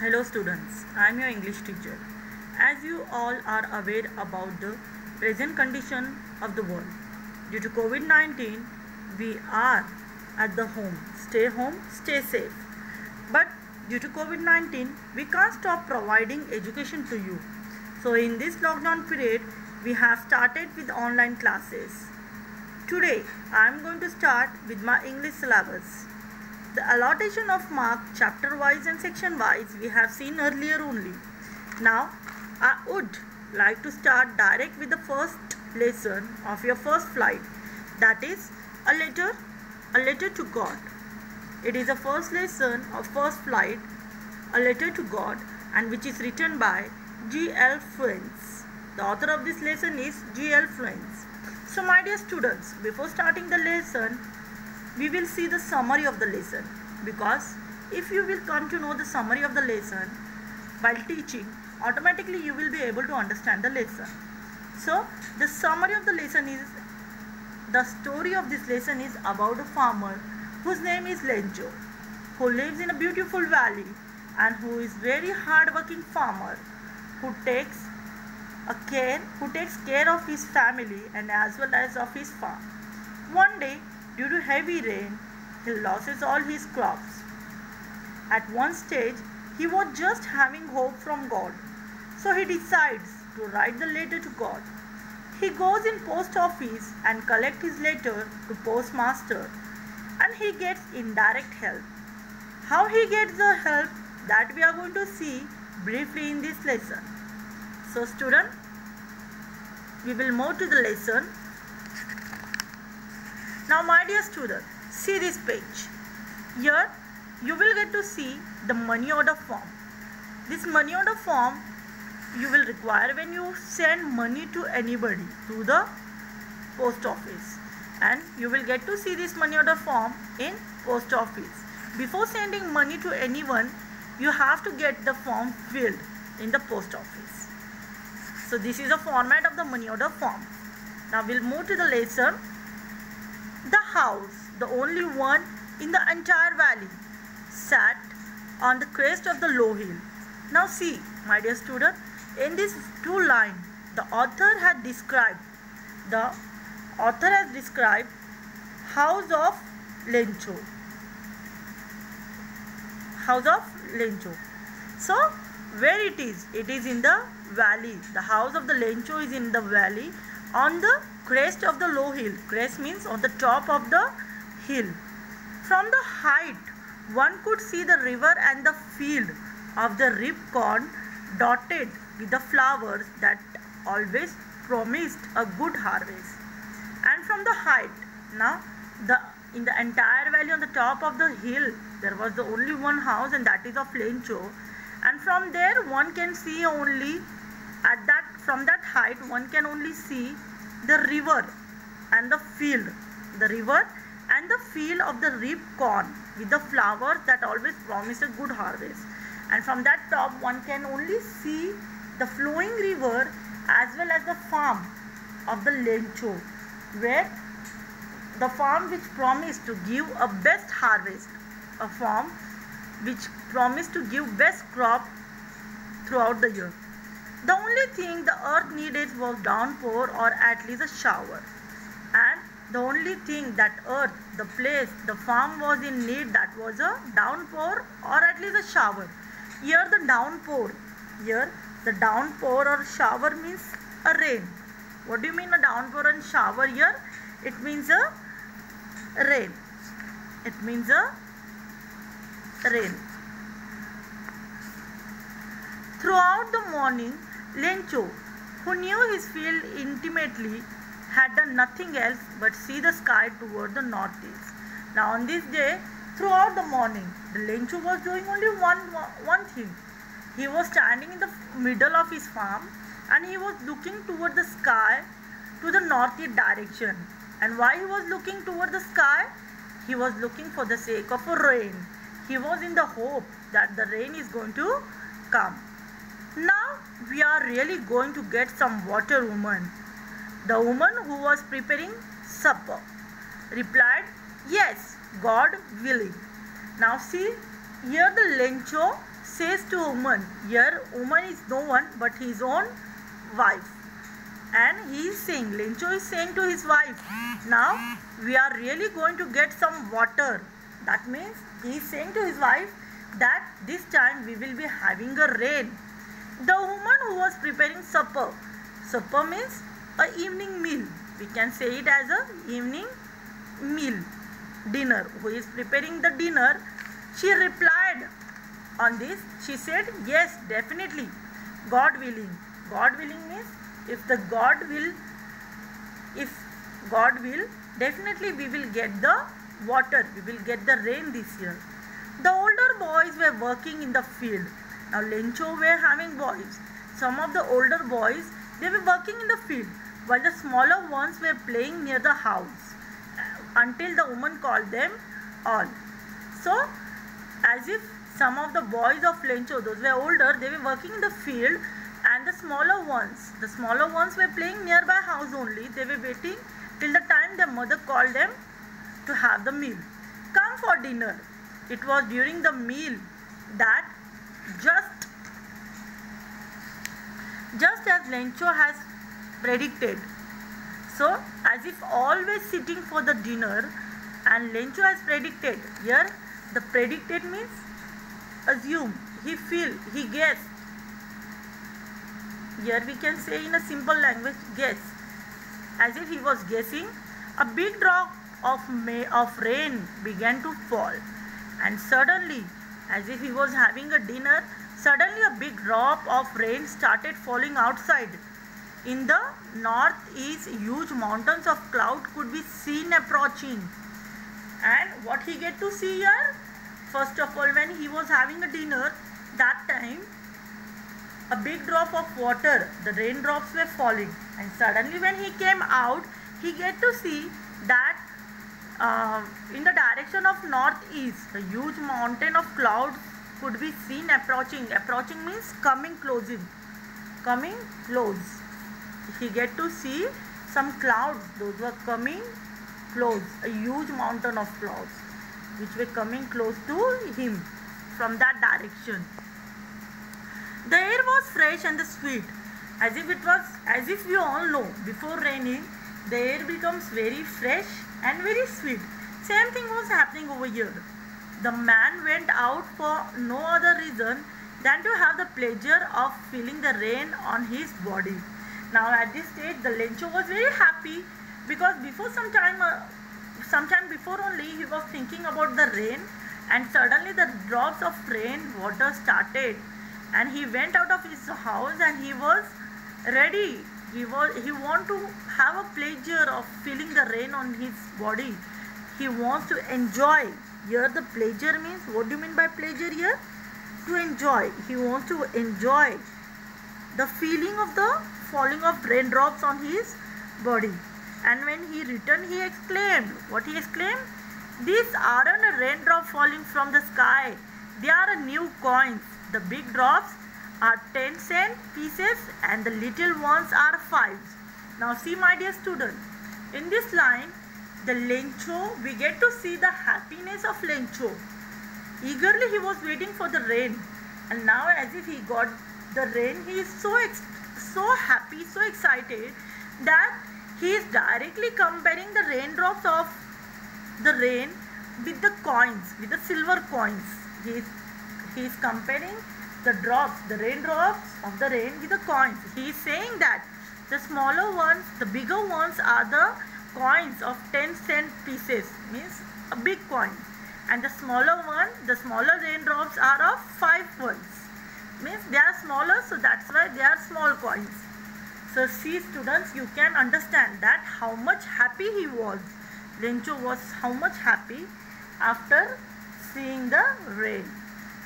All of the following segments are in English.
Hello students, I am your English teacher. As you all are aware about the present condition of the world, due to COVID-19, we are at the home. Home, stay safe. But due to COVID-19, we can't stop providing education to you. So in this lockdown period, we have started with online classes. Today, I am going to start with my English syllabus. The allocation of mark chapter wise and section wise we have seen earlier only. Now I would like to start direct with the first lesson of your first flight, that is a letter to God. It is the first lesson of first flight, a letter to God, and which is written by G.L. Frantz. The author of this lesson is G.L. Frantz. So my dear students, before starting the lesson, we will see the summary of the lesson, because if you will come to know the summary of the lesson while teaching, automatically you will be able to understand the lesson. So the summary of the lesson is, the story of this lesson is about a farmer whose name is Lencho, who lives in a beautiful valley and who is very hard-working farmer who takes care of his family and as well as of his farm. One day, due to heavy rain, he loses all his crops. At one stage, he was just having hope from God. So he decides to write the letter to God. He goes in post office and collects his letter to postmaster, and he gets indirect help. How he gets the help, that we are going to see briefly in this lesson. So student, we will move to the lesson. Now my dear student, see this page. Here you will get to see the money order form. This money order form you will require when you send money to anybody through the post office, and you will get to see this money order form in post office. Before sending money to anyone, you have to get the form filled in the post office. So this is the format of the money order form. Now we'll move to the lesson. The house, the only one in the entire valley, sat on the crest of the low hill. Now see, my dear student, in this two lines, the author has described house of Lencho. House of Lencho. So where it is? It is in the valley. The house of the Lencho is in the valley on the crest of the low hill. Crest means on the top of the hill. From the height, one could see the river and the field of the ripe corn dotted with the flowers that always promised a good harvest. And from the height, in the entire valley on the top of the hill, there was the only one house, and that is of Lencho. And from there, one can see only from that height, one can only see the river and the field. The river and the field of the ripe corn with the flowers that always promise a good harvest. And from that top, one can only see the flowing river as well as the farm of the Lencho, where the farm which promised to give a best harvest, a farm which promised to give best crop throughout the year. The only thing the earth needed was downpour, or at least a shower. And the only thing that earth, the place, the farm was in need, that was a downpour or at least a shower. Here the downpour or shower means a rain. What do you mean a downpour and shower here? It means a rain. It means a rain. Throughout the morning, Lencho, who knew his field intimately, had done nothing else but see the sky toward the northeast. Now on this day, throughout the morning, the Lencho was doing only one thing. He was standing in the middle of his farm and he was looking toward the sky to the northeast direction. And why he was looking toward the sky? He was looking for the sake of a rain. He was in the hope that the rain is going to come. Now we are really going to get some water, woman. The woman who was preparing supper replied, "Yes, God willing." Now see, here the Lencho says to woman, here woman is no one but his own wife, and he is saying, Lencho is saying to his wife, now we are really going to get some water. That means he is saying to his wife that this time we will be having a rain. The woman who was preparing supper, supper means a evening meal, we can say it as a evening meal, dinner, who is preparing the dinner, she replied on this, she said, yes, definitely, God willing. God willing means if God will, definitely we will get the water, we will get the rain this year. The older boys were working in the field. Now Lencho were having boys. Some of the older boys, they were working in the field, while the smaller ones were playing near the house, until the woman called them all. So, as if some of the boys of Lencho, those were older, they were working in the field, and the smaller ones were playing nearby house only. They were waiting till the time their mother called them to have the meal. Come for dinner. It was during the meal that just as Lencho has predicted. So, as if always sitting for the dinner, and Lencho has predicted. Here, the predicted means assume, he feel, he guess. Here we can say in a simple language, guess. As if he was guessing, a big drop of rain began to fall, and suddenly, as if he was having a dinner, suddenly a big drop of rain started falling outside. In the northeast, huge mountains of cloud could be seen approaching. And what he get to see here? First of all, when he was having a dinner, that time a big drop of water, the raindrops were falling, and suddenly when he came out, he get to see that in the direction of northeast, a huge mountain of clouds could be seen approaching. Approaching means coming close. He get to see some clouds, those were coming close, a huge mountain of clouds which were coming close to him from that direction. The air was fresh and sweet, as if we all know, before raining the air becomes very fresh and very sweet. Same thing was happening over here. The man went out for no other reason than to have the pleasure of feeling the rain on his body. Now at this stage, the Lencho was very happy, because before some time before only, he was thinking about the rain, and suddenly the drops of rain water started, and he went out of his house and he was ready. He want to have a pleasure of feeling the rain on his body. He wants to enjoy. Here the pleasure means, what do you mean by pleasure here? To enjoy. He wants to enjoy the feeling of the falling of raindrops on his body. And when he returned, he exclaimed. What he exclaimed? These aren't a raindrop falling from the sky. They are new coins. The big drops are 10-cent pieces and the little ones are 5s. Now see, my dear student, in this line, the Lencho, we get to see the happiness of Lencho. Eagerly he was waiting for the rain, and now as if he got the rain, he is so happy, so excited, that he is directly comparing the raindrops of the rain with the coins, with the silver coins. He is comparing the raindrops of the rain with the coins. He is saying that the smaller ones, the bigger ones are the coins of 10-cent pieces, means a big coin, and the smaller raindrops are of 5 ones, means they are smaller, so that's why they are small coins. So see, students, you can understand that how much happy he was. Lencho was how much happy after seeing the rain.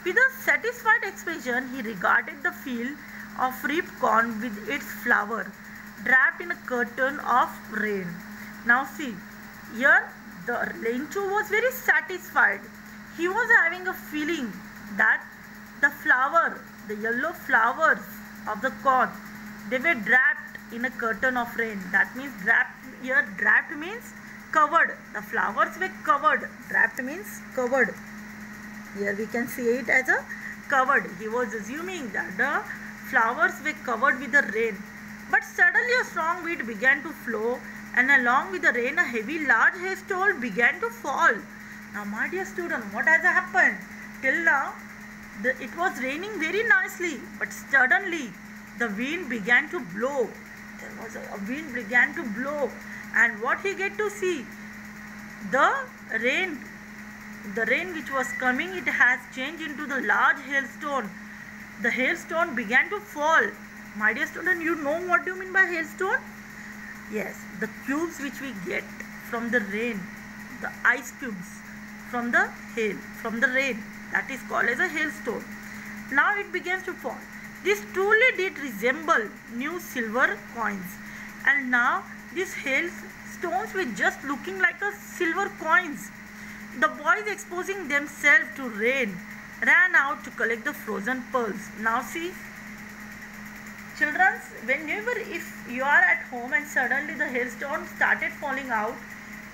With a satisfied expression, he regarded the field of reaped corn with its flower draped in a curtain of rain. Now see, here the Lencho was very satisfied. He was having a feeling that the yellow flowers of the corn, they were draped in a curtain of rain. That means draped means covered. The flowers were covered. Draped means covered. Here we can see it as a covered. He was assuming that the flowers were covered with the rain. But suddenly a strong wind began to flow, and along with the rain, a heavy, large hailstone began to fall. Now, my dear student, what has happened? Till now, it was raining very nicely, but suddenly the wind began to blow. There was a wind began to blow, and what he get to see? The rain which was coming, it has changed into the large hailstone. The hailstone began to fall. My dear student, you know what do you mean by hailstone? Yes, the cubes which we get from the rain, the ice cubes from the hail, from the rain, that is called as a hailstone. Now it begins to fall. This truly did resemble new silver coins, and now these hailstones were just looking like a silver coins. The boys, exposing themselves to rain, ran out to collect the frozen pearls. Now see, children, whenever if you are at home and suddenly the hailstone started falling out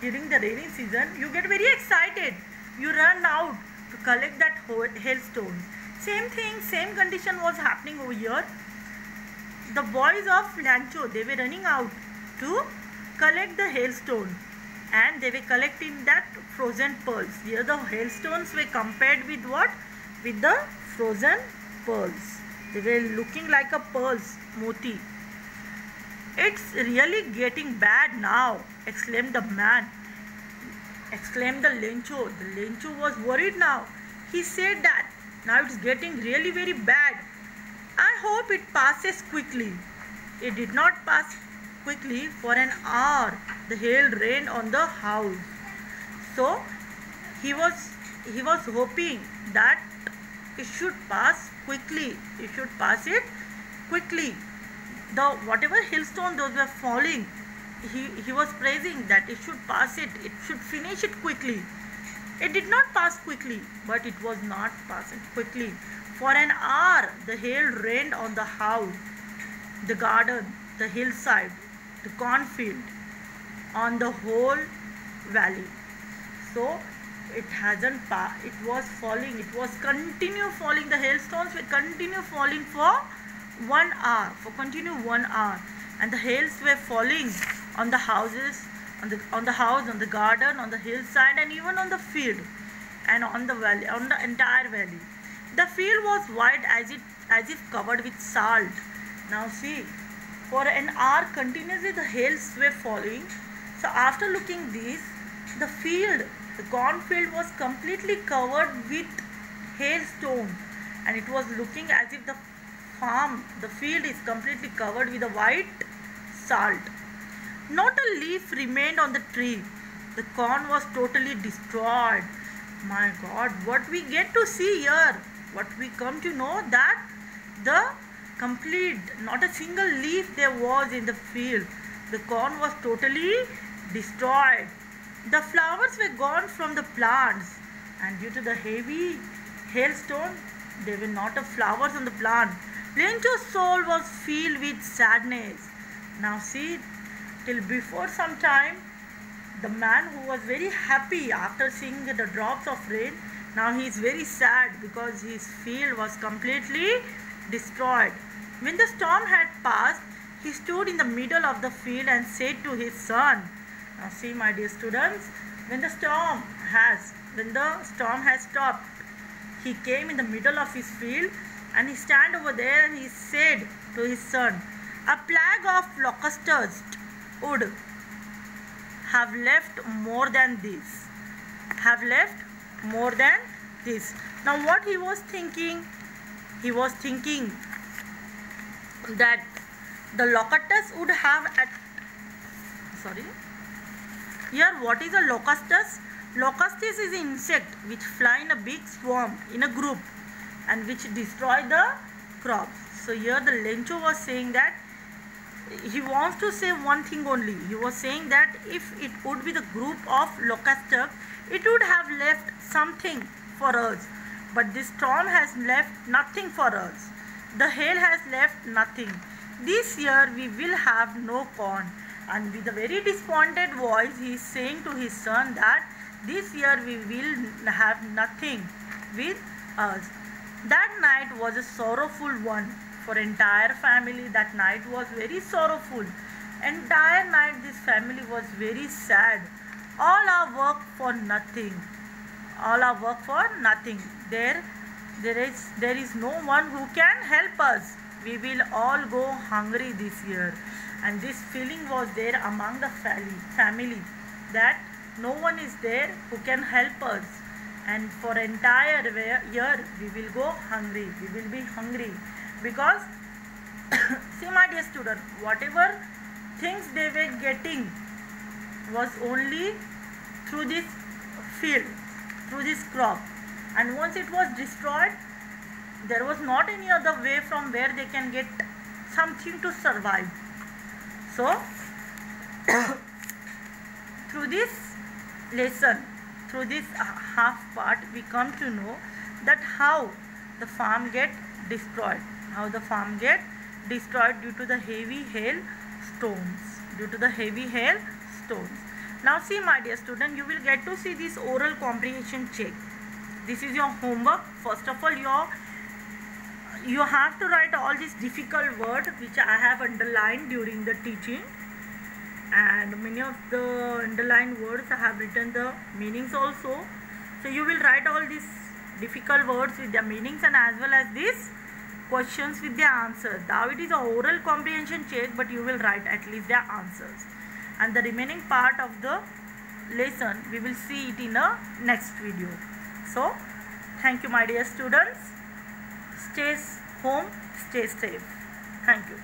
during the rainy season, you get very excited. You run out to collect that hailstone. Same thing, same condition was happening over here. The boys of Lancho, they were running out to collect the hailstone, and they were collecting that frozen pearls. Here the hailstones were compared with what? With the frozen pearls. They were looking like a pearls, moti. It's really getting bad now, exclaimed the man. Exclaimed the Lencho. The Lencho was worried now. He said that now it's getting really very bad. I hope it passes quickly. It did not pass quickly. For an hour the hail rained on the house. So he was hoping that it should pass quickly. It should pass it quickly. The whatever hailstone those were falling, he was praising that it should pass it. It should finish it quickly. It did not pass quickly, but it was not passing quickly. For an hour the hail rained on the house, the garden, the hillside, the cornfield, on the whole valley. So it hasn't passed. It was falling. It was continue falling. The hailstones were continue falling for 1 hour. For continue 1 hour, and the hails were falling on the houses, on the house, on the garden, on the hillside, and even on the field, and on the valley, on the entire valley. The field was white as if covered with salt. Now see, for an hour continuously the hails were falling. So after looking this, the field, the cornfield was completely covered with hailstone, and it was looking as if the field is completely covered with a white salt. Not a leaf remained on the tree. The corn was totally destroyed. My God, what we get to see here, what we come to know, that the complete, not a single leaf there was in the field. The corn was totally destroyed. The flowers were gone from the plants, and due to the heavy hailstone, there were not a flowers on the plant. Lencho's soul was filled with sadness. Now see, till before some time, the man who was very happy after seeing the drops of rain, now he is very sad because his field was completely destroyed. When the storm had passed, he stood in the middle of the field and said to his son, now see, my dear students, when the storm has stopped, he came in the middle of his field, and he stand over there, and he said to his son, a plague of locusts would have left more than this. Now what he was thinking? He was thinking that the locusts would have Here, what is a locustus? Locustus is an insect which fly in a big swarm, in a group, and which destroy the crops. So here the Lencho was saying that he wants to say one thing only. He was saying that if it would be the group of locusts, it would have left something for us. But this storm has left nothing for us. The hail has left nothing. This year we will have no corn. And with a very disappointed voice, he is saying to his son that this year we will have nothing with us. That night was a sorrowful one for entire family. That night was very sorrowful. Entire night this family was very sad. All our work for nothing. All our work for nothing. There is no one who can help us. We will all go hungry this year. And this feeling was there among the family that no one is there who can help us, and for entire year we will go hungry, we will be hungry, because see my dear student, whatever things they were getting was only through this field, through this crop, and once it was destroyed, there was not any other way from where they can get something to survive. So through this lesson, through this half part, we come to know that how the farm get destroyed, how the farm get destroyed due to the heavy hail stones, due to the heavy hail stones. Now see my dear student, you will get to see this oral comprehension check. This is your homework. First of all, you have to write all these difficult words which I have underlined during the teaching, and many of the underlined words I have written the meanings also. So you will write all these difficult words with their meanings and as well as these questions with their answers. Now it is a oral comprehension check, but you will write at least their answers, and the remaining part of the lesson we will see it in a next video. So thank you my dear students. Stay home, stay safe. Thank you.